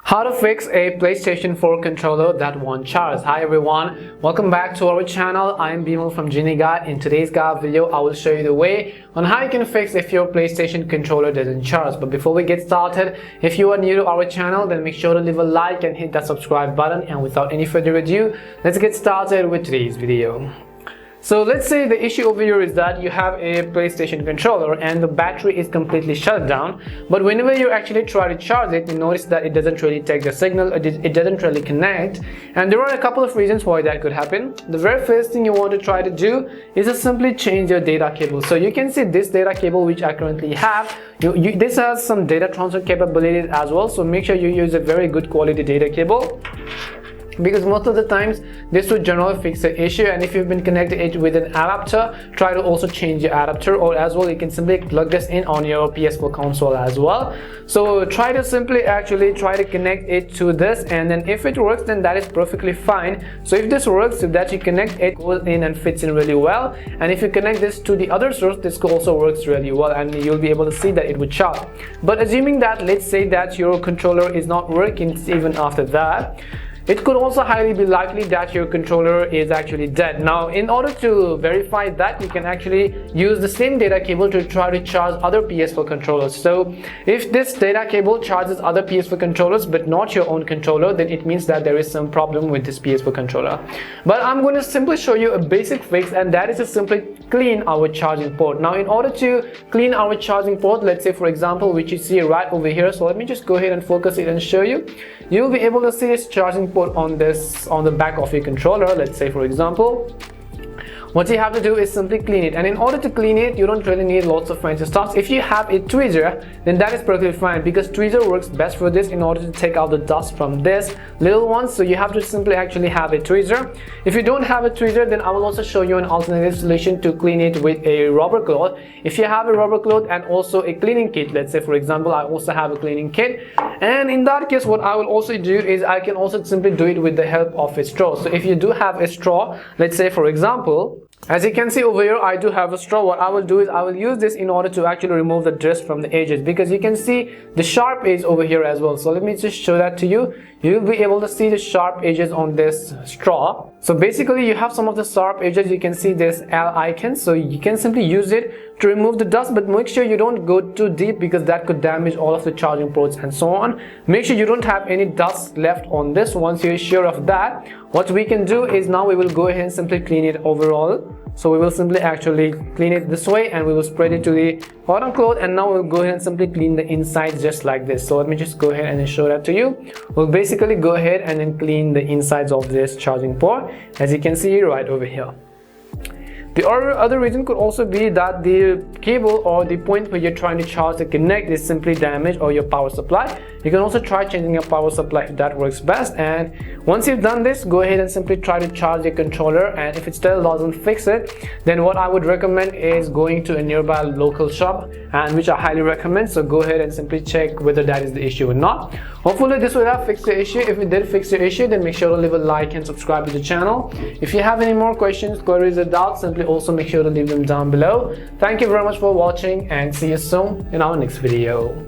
How to fix a PlayStation 4 controller that won't charge. Hi everyone, welcome back to our channel. I am Bimal from Genie Guide. In today's guide video, I will show you the way on how you can fix if your PlayStation controller doesn't charge. But before we get started, if you are new to our channel, then make sure to leave a like and hit that subscribe button. And without any further ado, let's get started with today's video. So let's say the issue over here is that you have a PlayStation controller and the battery is completely shut down, but whenever you actually try to charge it, you notice that it doesn't really take the signal, it doesn't really connect, and there are a couple of reasons why that could happen. The very first thing you want to try to do is to simply change your data cable. So you can see this data cable which I currently have, this has some data transfer capabilities as well, so make sure you use a very good quality data cable, because most of the times this would generally fix the issue. And if you've been connected it with an adapter, try to also change your adapter, or as well you can simply plug this in on your PS4 console as well. So try to simply try to connect it to this, and then if it works, then that is perfectly fine. So if this works, if that you connect it, goes in and fits in really well, and if you connect this to the other source, this also works really well and you'll be able to see that it would charge. But assuming that, let's say that your controller is not working even after that, it could also highly be likely that your controller is actually dead. Now, in order to verify that, you can actually use the same data cable to try to charge other PS4 controllers. So if this data cable charges other PS4 controllers but not your own controller, then it means that there is some problem with this PS4 controller. But I'm going to simply show you a basic fix, and that is to simply clean our charging port. Now, in order to clean our charging port, let's say for example, which you see right over here, so let me just go ahead and focus it and show you. You'll be able to see this charging port on the back of your controller. Let's say for example, what you have to do is simply clean it, and in order to clean it, you don't really need lots of fancy stuff. If you have a tweezer, then that is perfectly fine, because tweezer works best for this in order to take out the dust from this little one. So you have to simply have a tweezer. If you don't have a tweezer, then I will also show you an alternative solution to clean it with a rubber cloth. If you have a rubber cloth and also a cleaning kit, let's say for example, I also have a cleaning kit, and in that case what I will also do is I can also simply do it with the help of a straw. So if you do have a straw, let's say for example, as you can see over here, I do have a straw. What I will do is I will use this in order to actually remove the dust from the edges, because you can see the sharp edge over here as well. So let me just show that to you. You'll be able to see the sharp edges on this straw. So basically you have some of the sharp edges. You can see this L icon, so you can simply use it to remove the dust, but make sure you don't go too deep, because that could damage all of the charging ports and so on. Make sure you don't have any dust left on this. Once you're sure of that, what we can do is now we will go ahead and simply clean it overall. So we will simply clean it this way, and we will spread it to the cotton cloth, and now we'll go ahead and simply clean the inside just like this. So let me just go ahead and show that to you. We'll basically go ahead and then clean the insides of this charging port, as you can see right over here. The other reason could also be that the cable or the point where you're trying to charge the connect is simply damaged, or your power supply. You can also try changing your power supply if that works best. And once you've done this, go ahead and simply try to charge your controller, and if it still doesn't fix it, then what I would recommend is going to a nearby local shop, and which I highly recommend. So go ahead and simply check whether that is the issue or not. Hopefully this will have fixed the issue. If it did fix the issue, then make sure to leave a like and subscribe to the channel. If you have any more questions, queries, or doubts, simply also make sure to leave them down below. Thank you very much for watching, and see you soon in our next video.